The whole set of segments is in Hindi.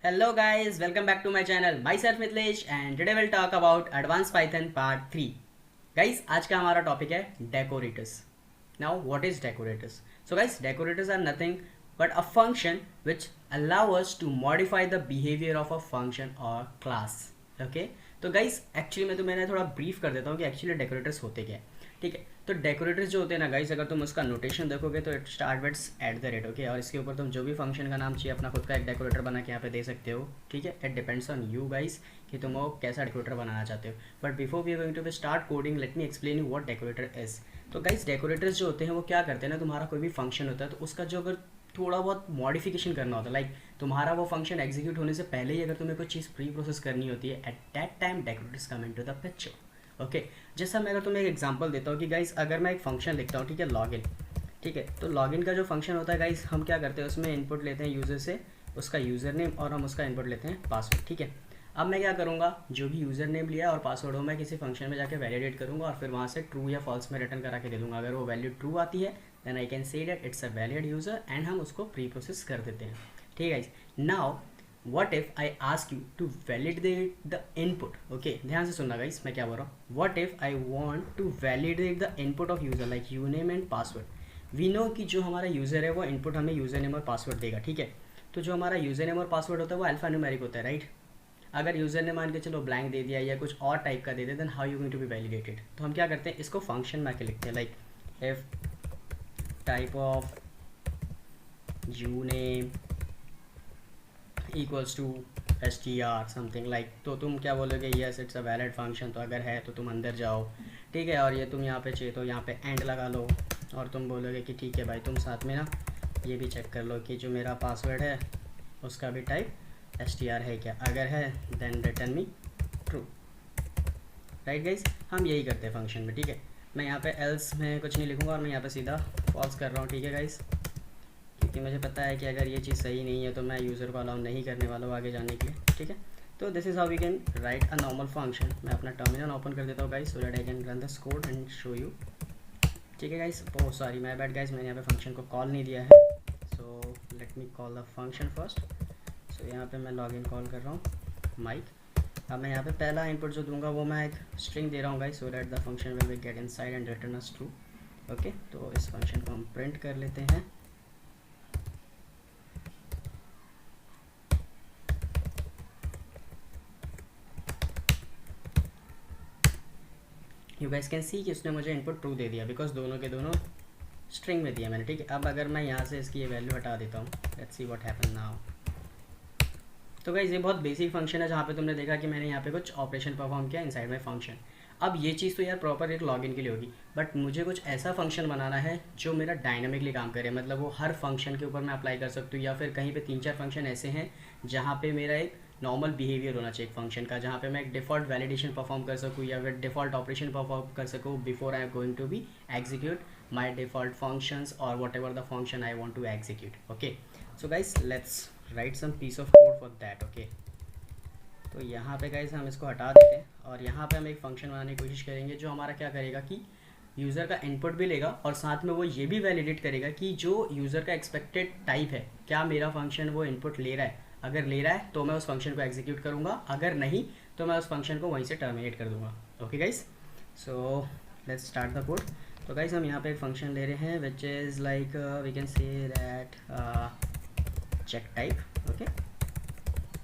Hello guys, welcome back to my channel. Myself Mithilesh and today we'll talk about Advanced Python Part 3. Guys, आज का हमारा टॉपिक है decorators. Now, what is decorators? So guys, decorators are nothing but a function which allow us to modify the behavior of a function or class. Okay? तो guys, actually मैं तुम्हें थोड़ा brief कर देता हूँ कि actually decorators होते क्या है. ठीक है, तो डेकोरेटर्स जो होते हैं ना गाइस, अगर तुम उसका नोटेशन देखोगे तो इट स्टार्ट विद @ ओके, और इसके ऊपर तुम जो भी फंक्शन का नाम चाहिए अपना खुद का एक डेकोरेटर बना के यहाँ पे दे सकते हो. ठीक है, it depends on you guys कि तुम वो कैसा डेकोरेटर बनाना चाहते हो. But before we are going to start coding, let me explain you what decorator is. तो गाइस, डेकोरेटर्स जो होते हैं वो क्या करते हैं ना, तुम्हारा कोई भी फंक्शन होता है तो उसका जो अगर थोड़ा बहुत मॉडिफिकेशन करना होता है, लाइक तुम्हारा वो फंक्शन एग्जीक्यूट होने से पहले ही अगर तुम्हें कोई चीज़ प्री प्रोसेस करनी होती है, at that time decorators come into the picture. Okay, जैसा मैं अगर तुम्हें एक एग्जांपल देता हूँ कि गाइस अगर मैं एक फंक्शन लिखता हूँ, ठीक है, लॉगिन. ठीक है, तो लॉगिन का जो फंक्शन होता है गाइस, हम क्या करते हैं उसमें इनपुट लेते हैं यूज़र से उसका यूज़र नेम और हम उसका इनपुट लेते हैं पासवर्ड. ठीक है, अब मैं क्या करूँगा, जो भी यूज़र नेम लिया और पासवर्ड हो मैं किसी फंक्शन में जाकर वैलिडेट करूँगा और फिर वहाँ से ट्रू या फॉल्स में रिटर्न करा के दे दूँगा. अगर वो वैल्यू ट्रू आती है then I can say that it's a valid user and हम उसको प्री प्रोसेस कर देते हैं. ठीक है, now what if I ask you to validate the input. Okay, ध्यान से सुनना गाइस मैं क्या बोल रहा हूँ. what if I want to validate the input of user like username and password. we know कि जो हमारा यूज़र है वो इनपुट हमें यूज़र नेम और पासवर्ड देगा. ठीक है, तो जो हमारा यूज़र नेम और पासवर्ड होता है वो अल्फा न्यूमेरिक होता है, राइट. अगर यूज़र ने मान के चलो ब्लैंक दे दिया या कुछ और टाइप का दे दिया then how you going to be validated. तो हम क्या करते हैं, इसको फंक्शन में आके लिखते हैं, like if type of you name equals to str something like. तो तुम क्या बोलोगे, yes it's a valid function. तो अगर है तो तुम अंदर जाओ. ठीक है, और ये तुम यहाँ पे चाहिए तो यहाँ पे एंड लगा लो और तुम बोलोगे कि ठीक है भाई, तुम साथ में ना ये भी चेक कर लो कि जो मेरा पासवर्ड है उसका भी टाइप str है क्या. अगर है देन रिटर्न मी ट्रू. राइट गाइज, हम यही करते हैं फंक्शन में. ठीक है, मैं यहाँ पे एल्स में कुछ नहीं लिखूँगा और मैं यहाँ पे सीधा फॉल्स कर रहा हूँ. ठीक है गाइज, क्योंकि मुझे पता है कि अगर ये चीज़ सही नहीं है तो मैं यूज़र को अलाउ नहीं करने वाला हूँ आगे जाने के लिए. ठीक है, तो this is how we can write a normal function. मैं अपना टर्मिनल ओपन कर देता हूँ guys so that I can run this code and show you. ठीक है guys, oh sorry my bad guys, मैंने यहाँ पे फंक्शन को कॉल नहीं दिया है. So let me call the function first. सो यहाँ पे मैं लॉगिन कॉल कर रहा हूँ माइक. अब मैं यहाँ पे पहला इनपुट जो दूंगा वो मैं एक स्ट्रिंग दे रहा हूँ guys so that the function will be get inside and return us true. Okay, तो इस फंक्शन को हम प्रिंट कर लेते हैं. यू गाइस कैन सी कि उसने मुझे इनपुट ट्रू दे दिया बिकॉज दोनों के दोनों स्ट्रिंग में दिया मैंने. ठीक है, अब अगर मैं यहाँ से इसकी ये वैल्यू हटा देता हूँ, let's see what happen now. तो गाइस ये बहुत बेसिक फंक्शन है जहाँ पे तुमने देखा कि मैंने यहाँ पे कुछ ऑपरेशन परफॉर्म किया इनसाइड माई फंक्शन. अब ये चीज़ तो यार प्रॉपर एक लॉगिन के लिए होगी, बट मुझे कुछ ऐसा फंक्शन बनाना है जो मेरा डायनामिकली काम करे. मतलब वो हर फंक्शन के ऊपर मैं अप्लाई कर सकती हूँ या फिर कहीं पे 3-4 फंक्शन ऐसे हैं जहाँ पे मेरा एक नॉर्मल बिहेवियर होना चाहिए एक फंक्शन का, जहाँ पे मैं एक डिफ़ॉल्ट वैलिडेशन परफॉर्म कर सकूँ या फिर डिफ़ॉल्ट ऑपरेशन परफॉर्म कर सकूँ before I am going to be execute my default functions और whatever the function I want to execute. Okay, so guys let's write some piece of code for that. Okay, तो यहाँ पे गाइस हम इसको हटा देते हैं और यहाँ पे हम एक फंक्शन बनाने की कोशिश करेंगे जो हमारा क्या करेगा कि यूज़र का इनपुट भी लेगा और साथ में वो ये भी वैलिडेट करेगा कि जो यूज़र का एक्सपेक्टेड टाइप है क्या मेरा फंक्शन वो इनपुट ले रहा है. अगर ले रहा है तो मैं उस फंक्शन को एग्जीक्यूट करूँगा, अगर नहीं तो मैं उस फंक्शन को वहीं से टर्मिनेट कर दूँगा. Okay guys, so let's start the code. तो गाइस हम यहाँ पे एक फंक्शन ले रहे हैं which is like we can say that check type. Okay,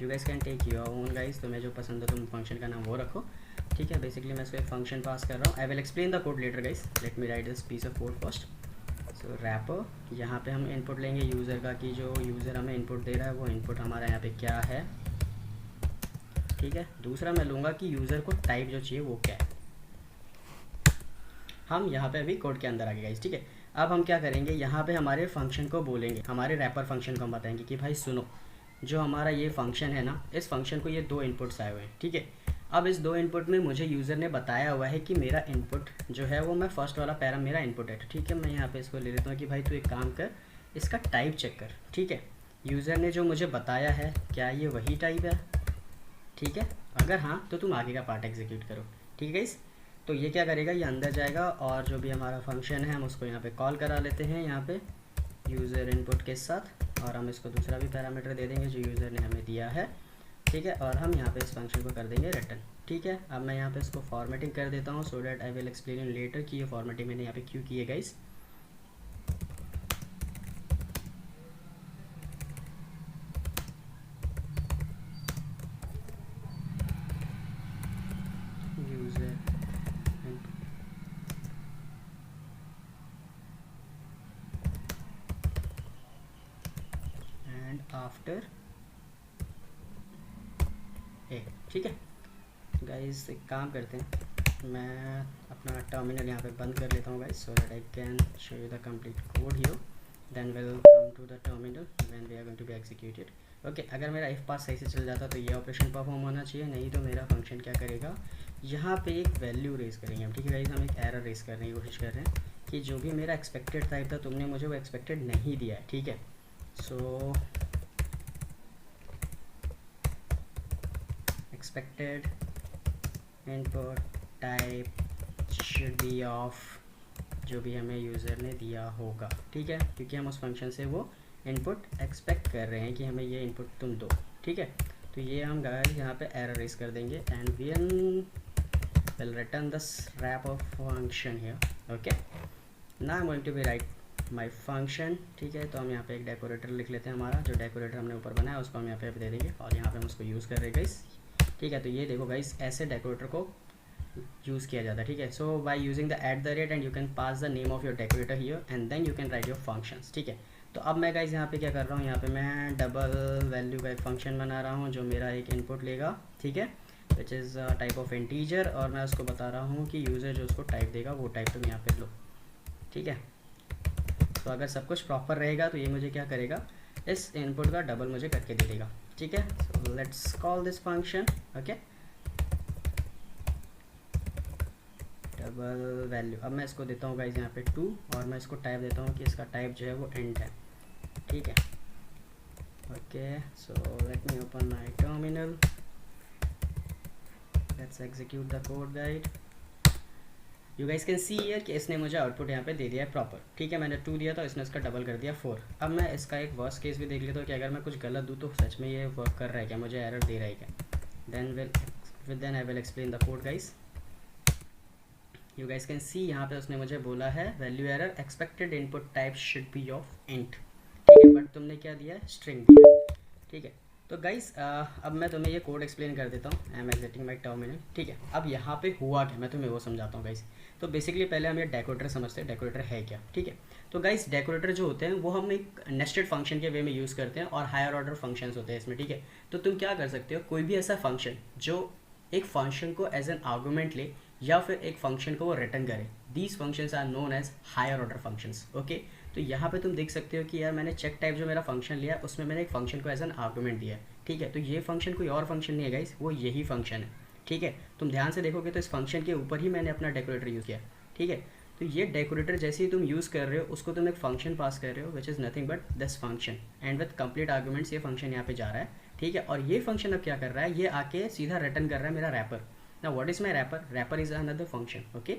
you guys can take your own guys, तुम्हें जो पसंद हो तुम फंक्शन का नाम वो रखो. ठीक है, बेसिकली मैं इसको एक फंक्शन पास कर रहा हूँ. I will explain the code later guys, let me write this piece of code first. So wrapper, यहाँ पे हम इनपुट लेंगे यूज़र का कि जो यूज़र हमें इनपुट दे रहा है वो इनपुट हमारा यहाँ पे क्या है. ठीक है, दूसरा मैं लूँगा कि यूज़र को टाइप जो चाहिए वो क्या है. हम यहाँ पे अभी कोड के अंदर आ गए गाइस. ठीक है, अब हम क्या करेंगे, यहाँ पे हमारे फंक्शन को बोलेंगे, हमारे रैपर फंक्शन को हम बताएंगे कि भाई सुनो, जो हमारा ये फंक्शन है ना, इस फंक्शन को ये 2 इनपुट्स आए हुए हैं. ठीक है, अब इस 2 इनपुट में मुझे यूज़र ने बताया हुआ है कि मेरा इनपुट जो है वो मैं फर्स्ट वाला पैरा मेरा इनपुट है. ठीक है, मैं यहाँ पे इसको ले लेता हूँ कि भाई तू एक काम कर, इसका टाइप चेक कर. ठीक है, यूज़र ने जो मुझे बताया है क्या ये वही टाइप है. ठीक है, अगर हाँ तो तुम आगे का पार्ट एग्जीक्यूट करो. ठीक है गाइस, तो ये क्या करेगा, ये अंदर जाएगा और जो भी हमारा फंक्शन है हम उसको यहाँ पे कॉल करा लेते हैं यहाँ पे यूज़र इनपुट के साथ. और हम इसको दूसरा भी पैरामीटर दे देंगे जो यूज़र ने हमें दिया है, ठीक है। और हम यहाँ पे इस फंक्शन को कर देंगे रिटर्न, ठीक है। अब मैं यहाँ पे इसको फॉर्मेटिंग कर देता हूँ so that I will explain in later कि ये फॉर्मेटिंग मैंने यहाँ पे क्यों की है guys. User and after a, ठीक है गाइस। एक काम करते हैं, मैं अपना टर्मिनल यहाँ पे बंद कर लेता हूँ guys so that I can show you the complete code here, then will come to the terminal when we are going to be executed. Okay, अगर मेरा इफ पास सही से चल जाता तो ये ऑपरेशन परफॉर्म होना चाहिए, नहीं तो मेरा फंक्शन क्या करेगा, यहाँ पे एक वैल्यू रेज करेंगे हम, ठीक है गाइस। हम एक एरर रेज करने की कोशिश कर रहे हैं कि जो भी मेरा एक्सपेक्टेड टाइप था तुमने मुझे वो एक्सपेक्टेड नहीं दिया है, ठीक है। सो expected input type should be of जो भी हमें यूज़र ने दिया होगा, ठीक है, क्योंकि हम उस फंक्शन से वो इनपुट एक्सपेक्ट कर रहे हैं कि हमें ये इनपुट तुम दो, ठीक है। तो ये हम गाइस यहाँ पे एरर रेज कर देंगे and we will return this wrap of function here. Okay, now I am going to be write my function, ठीक है। तो हम यहाँ पे एक डेकोरेटर लिख लेते हैं, हमारा जो डेकोरेटर हमने ऊपर बनाया उसको हम यहाँ पे दे देंगे और यहाँ पे हम उसको यूज़ कर रहे हैं गाइस, ठीक है। तो ये देखो गाइस, ऐसे डेकोरेटर को यूज़ किया जाता है, ठीक है। So by using the @ and you can pass the name of your decorator here and then you can write your functions, ठीक है। तो अब मैं गाइस यहाँ पे क्या कर रहा हूँ, यहाँ पे मैं डबल वैल्यू का एक फंक्शन बना रहा हूँ जो मेरा एक इनपुट लेगा, ठीक है, which is type of integer, और मैं उसको बता रहा हूँ कि यूज़र जो उसको टाइप देगा वो टाइप तुम यहाँ पे लो, ठीक है। तो अगर सब कुछ प्रॉपर रहेगा तो ये मुझे क्या करेगा, इस इनपुट का डबल मुझे करके दे देगा, ठीक है। So let's call this function, okay, double value. अब मैं इसको देता हूँ गाइस यहाँ पे 2 और मैं इसको टाइप देता हूँ कि इसका टाइप जो है वो इंट है, ठीक है। Okay, so let me open my terminal, let's execute the code guide. You guys can see here कि इसने मुझे आउटपुट यहाँ पे दे दिया है प्रॉपर, ठीक है। मैंने 2 दिया तो इसने इसका डबल कर दिया 4। अब मैं इसका एक वर्स्ट केस भी देख लेता हूँ कि अगर मैं कुछ गलत दूँ तो सच में ये वर्क कर रहा है क्या, मुझे एरर दे रहा है क्या। Then I will explain the code guys. You guys can see यहाँ पे उसने मुझे बोला है value error, expected input type should be of int, ठीक है, बट तुमने क्या दिया है, स्ट्रिंग दिया, ठीक है। तो गाइस अब मैं तुम्हें ये कोड एक्सप्लेन कर देता हूँ, I am exiting my terminal, ठीक है। अब यहाँ पे हुआ क्या मैं तुम्हें वो समझाता हूँ गाइस। तो बेसिकली पहले हम ये डेकोरेटर समझते हैं, डेकोरेटर है क्या, ठीक है। तो गाइस डेकोरेटर जो होते हैं वो हम एक नेस्टेड फंक्शन के वे में यूज़ करते हैं और हायर ऑर्डर फंक्शंस होते हैं इसमें, ठीक है। तो तुम क्या कर सकते हो, कोई भी ऐसा फंक्शन जो एक फंक्शन को एज एन आर्गूमेंट ले या फिर एक फंक्शन को वो रिटर्न करे, these functions are known as higher order functions, okay. तो यहाँ पे तुम देख सकते हो कि यार मैंने चेक टाइप जो मेरा फंक्शन लिया उसमें मैंने एक फंक्शन को एज एन आर्गूमेंट दिया है, ठीक है। तो ये फंक्शन कोई और फंक्शन नहीं है गाइस, वो यही फंक्शन है, ठीक है। तुम ध्यान से देखोगे तो इस फंक्शन के ऊपर ही मैंने अपना डेकोरेटर यूज़ किया, ठीक है। तो ये डेकोरेटर जैसे ही तुम यूज़ कर रहे हो उसको तुम एक फंक्शन पास कर रहे हो which is nothing but this function and with complete arguments ये फंक्शन यहाँ पे जा रहा है, ठीक है। और ये फंक्शन अब क्या कर रहा है, ये आके सीधा रिटर्न कर रहा है मेरा रैपर। ना what is my wrapper, wrapper is another function, okay.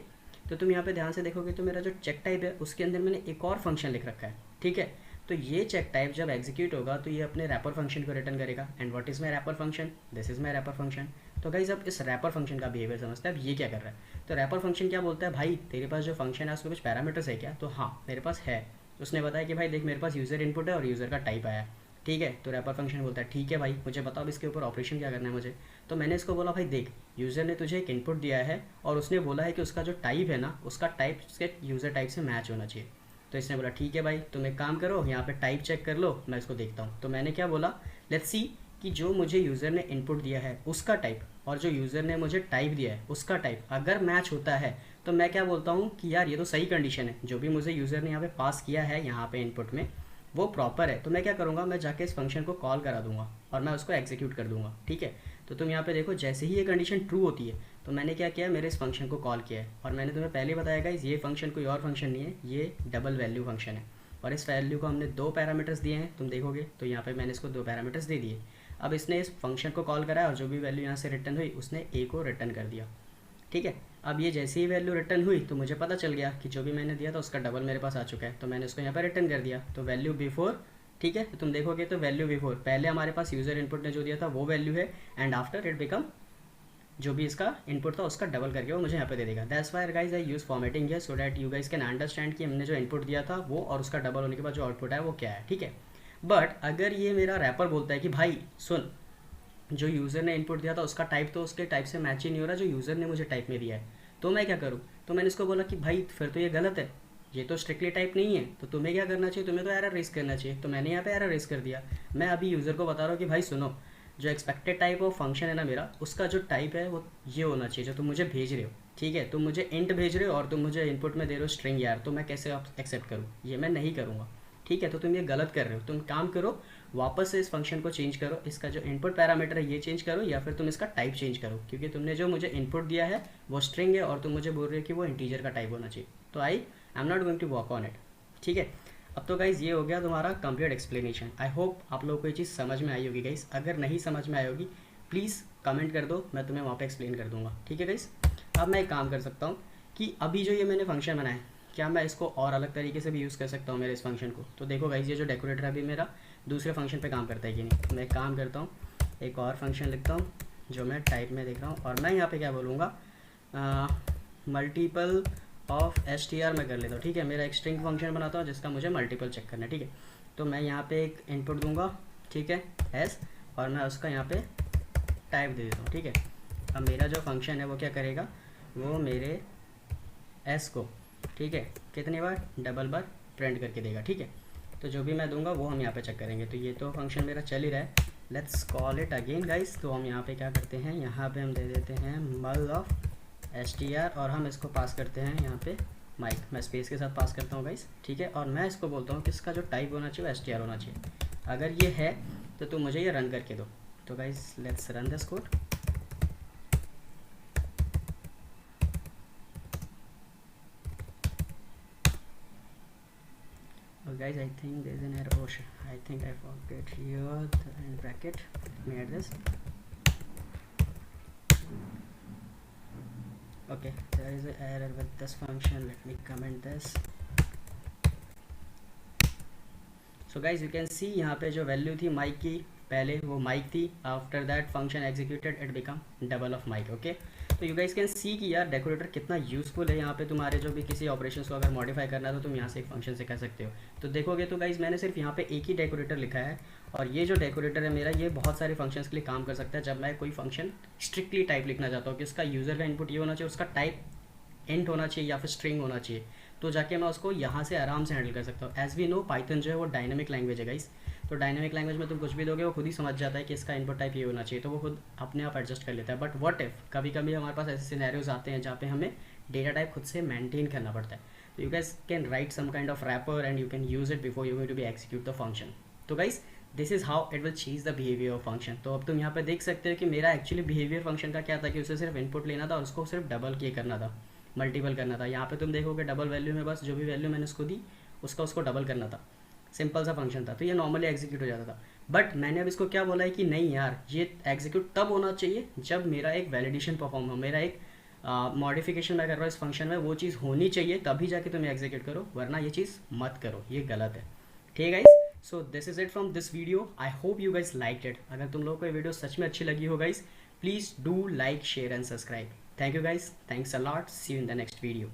तो तुम यहाँ पे ध्यान से देखोगे तो मेरा जो चेक टाइप है उसके अंदर मैंने एक और फंक्शन लिख रखा है, ठीक है। तो ये चेक टाइप जब एग्जीक्यूट होगा तो ये अपने रैपर फंक्शन को रिटर्न करेगा and what is my wrapper function, this is my wrapper function. तो गाइस अब इस रैपर फंक्शन का बिहेवियर समझते हैं, अब ये क्या कर रहा है। तो रैपर फंक्शन क्या बोलता है, भाई तेरे पास जो फंक्शन है उसके कुछ पैरामीटर्स है क्या, तो हाँ मेरे पास है। उसने बताया कि भाई देख मेरे पास यूज़र इनपुट है और यूज़र का टाइप आया है, ठीक है। तो रैपर फंक्शन बोलता है ठीक है भाई मुझे बताओ अब इसके ऊपर ऑपरेशन क्या करना है मुझे। तो मैंने इसको बोला भाई देख यूज़र ने तुझे एक इनपुट दिया है और उसने बोला है कि उसका जो टाइप है ना उसका टाइप उसके यूज़र टाइप से मैच होना चाहिए। तो इसने बोला ठीक है भाई तुम एक काम करो यहाँ पे टाइप चेक कर लो, मैं इसको देखता हूँ। तो मैंने क्या बोला, लेट्स सी कि जो मुझे यूज़र ने इनपुट दिया है उसका टाइप और जो यूज़र ने मुझे टाइप दिया है उसका टाइप अगर मैच होता है तो मैं क्या बोलता हूँ कि यार ये तो सही कंडीशन है, जो भी मुझे यूज़र ने यहाँ पे पास किया है यहाँ पे इनपुट में वो प्रॉपर है। तो मैं क्या करूँगा, मैं जाके इस फंक्शन को कॉल करा दूंगा और मैं उसको एग्जीक्यूट कर दूंगा, ठीक है। तो तुम यहाँ पे देखो जैसे ही ये कंडीशन ट्रू होती है तो मैंने क्या किया, मेरे इस फंक्शन को कॉल किया है। और मैंने तुम्हें पहले बताया गाइस ये फंक्शन कोई और फंक्शन नहीं है, ये डबल वैल्यू फंक्शन है और इस वैल्यू को हमने 2 पैरामीटर्स दिए हैं, तुम देखोगे तो यहाँ पे मैंने इसको 2 पैरामीटर्स दे दिए। अब इसने इस फंक्शन को कॉल करा और जो भी वैल्यू यहाँ से रिटर्न हुई उसने ए को रिटर्न कर दिया, ठीक है। अब ये जैसे ही वैल्यू रिटर्न हुई तो मुझे पता चल गया कि जो भी मैंने दिया था उसका डबल मेरे पास आ चुका है, तो मैंने उसको यहाँ पर रिटर्न कर दिया। तो वैल्यू बिफोर ठीक है, तो तुम देखोगे तो वैल्यू बिफोर, पहले हमारे पास यूज़र इनपुट ने जो दिया था वो वैल्यू है, एंड आफ्टर इट बिकम जो भी इसका इनपुट था उसका डबल करके वो मुझे यहाँ पे दे देगा। That's why guys I use formatting here so that you guys can understand कि हमने जो इनपुट दिया था वो और उसका डबल होने के बाद जो आउटपुट है वो क्या है। ठीक है, बट अगर ये मेरा रैपर बोलता है कि भाई सुन, जो यूज़र ने इनपुट दिया था उसका टाइप तो उसके टाइप से मैच ही नहीं हो रहा जो यूज़र ने मुझे टाइप में दिया है, तो मैं क्या करूँ? तो मैंने इसको बोला कि भाई फिर तो ये गलत है, ये तो स्ट्रिक्टली टाइप नहीं है, तो तुम्हें क्या करना चाहिए? तुम्हें तो एरर रेस करना चाहिए। तो मैंने यहाँ पे एरर रेस कर दिया। मैं अभी यूज़र को बता रहा हूँ कि भाई सुनो, जो एक्सपेक्टेड टाइप ऑफ फंक्शन है ना मेरा, उसका जो टाइप है वो ये होना चाहिए जो तुम मुझे भेज रहे हो। ठीक है, तुम मुझे इंट भेज रहे हो और तुम मुझे इनपुट में दे रहे हो स्ट्रिंग यार, तो मैं कैसे एक्सेप्ट करूँ? ये मैं नहीं करूँगा। ठीक है, तो तुम ये गलत कर रहे हो। तुम काम करो, वापस से इस फंक्शन को चेंज करो, इसका जो इनपुट पैरामीटर है ये चेंज करो, या फिर तुम इसका टाइप चेंज करो, क्योंकि तुमने जो मुझे इनपुट दिया है वो स्ट्रिंग है और तुम मुझे बोल रहे हो कि वो इंटीजर का टाइप होना चाहिए। तो I am not going to work on it. ठीक है, अब तो गाइज़ ये हो गया तुम्हारा कंप्लीट एक्सप्लेनेशन। आई होप आप लोगों को ये चीज़ समझ में आई होगी गाइज़। अगर नहीं समझ में आई होगी प्लीज़ कमेंट कर दो, मैं तुम्हें वहाँ पे एक्सप्लेन कर दूंगा। ठीक है गाइज़, अब मैं एक काम कर सकता हूँ कि अभी जो ये मैंने फंक्शन बनाया है, क्या मैं इसको और अलग तरीके से भी यूज़ कर सकता हूँ मेरे इस फंक्शन को? तो देखो गाइज़, ये जो डेकोरेटर अभी मेरा दूसरे फंक्शन पे काम करता है कि नहीं, मैं काम करता हूँ, एक और फंक्शन लिखता हूँ जो मैं टाइप में देख रहा हूँ, और मैं यहाँ पे क्या बोलूँगा, मल्टीपल ऑफ str मैं कर लेता हूँ। ठीक है, मेरा एक स्ट्रिंग फंक्शन बनाता हूँ जिसका मुझे मल्टीपल चेक करना है। ठीक है, तो मैं यहाँ पे एक इनपुट दूंगा, ठीक है, s, और मैं उसका यहाँ पे टाइप दे देता हूँ। ठीक है, अब मेरा जो फंक्शन है वो क्या करेगा, वो मेरे s को, ठीक है, कितनी बार, डबल बार प्रिंट करके देगा। ठीक है, तो जो भी मैं दूंगा वो हम यहाँ पे चेक करेंगे। तो ये तो फंक्शन मेरा चल ही रहा है, let's call it again guys. तो हम यहाँ पे क्या करते हैं, यहाँ पे हम दे देते हैं मल ऑफ str, और हम इसको पास करते हैं यहाँ पे माइक, मैं स्पेस के साथ पास करता हूँ गाइस। ठीक है, और मैं इसको बोलता हूँ कि इसका जो टाइप होना चाहिए वो str होना चाहिए। अगर ये है तो तुम मुझे ये रन करके दो। तो guys let's run this code. Guys, I think there is an error. Oh shit, I think I forget here the end bracket. Let me add this. Okay, there is an error with this function. Let me comment this. So guys, you can see यहाँ पे जो वैल्यू थी माइक की, पहले वो माइक थी, after that function executed it become double of mic. Okay, तो यू गाइस कैन सी कि यार डेकोरेटर कितना यूज़फुल है। यहाँ पे तुम्हारे जो भी किसी ऑपरेशंस को अगर मॉडिफाई करना है तो तुम यहाँ से एक फंक्शन से कर सकते हो। तो देखोगे तो गाइस मैंने सिर्फ यहाँ पे एक ही डेकोरेटर लिखा है, और ये जो डेकोरेटर है मेरा ये बहुत सारे फंक्शंस के लिए काम कर सकता है। जब मैं कोई फंक्शन स्ट्रिक्टली टाइप लिखना चाहता हूँ कि उसका यूज़र का इनपुट ये होना चाहिए, उसका टाइप इंट होना चाहिए या फिर स्ट्रिंग होना चाहिए, तो जाके मैं उसको यहाँ से आराम से हैंडल कर सकता हूँ। एज वी नो पाइथन जो है वो डायनेमिक लैंग्वेज है गाइस, तो डायनेमिक लैंग्वेज में तुम कुछ भी दोगे वो खुद ही समझ जाता है कि इसका इनपुट टाइप ये होना चाहिए, तो वो खुद अपने आप एडजस्ट कर लेता है। बट व्हाट इफ कभी कभी हमारे पास ऐसे सिनेरियोज आते हैं जहाँ पे हमें डेटा टाइप खुद से मेंटेन करना पड़ता है, तो you guys can write some kind of wrapper and you can use it before you going to be execute the function. तो guys this is how it will change the behaviour of function. तो अब तुम यहाँ पे देख सकते हो कि मेरा एक्चुअली बिहेवियर फंक्शन का क्या था कि उसे सिर्फ इनपुट लेना था और उसको सिर्फ डबल किए करना था, मल्टीपल करना था। यहाँ पे तुम देखोगे डबल वैल्यू में बस जो भी वैल्यू मैंने उसको दी उसको डबल करना था, सिंपल सा फंक्शन था, तो ये नॉर्मली एग्जीक्यूट हो जाता था। बट मैंने अब इसको क्या बोला है कि नहीं यार, ये एग्जीक्यूट तब होना चाहिए जब मेरा एक वैलिडेशन परफॉर्म हो, मेरा एक मॉडिफिकेशन मैं कर रहा हूँ इस फंक्शन में, वो चीज़ होनी चाहिए, तभी जाके तुम एग्जीक्यूट करो, वरना ये चीज़ मत करो, ये गलत है। ठीक है guys, so this is it from this video. I hope you guys like it. अगर तुम लोगों को ये वीडियो सच में अच्छी लगी हो guys, please do like, share and subscribe. Thank you guys, thanks a lot, see you in the next video.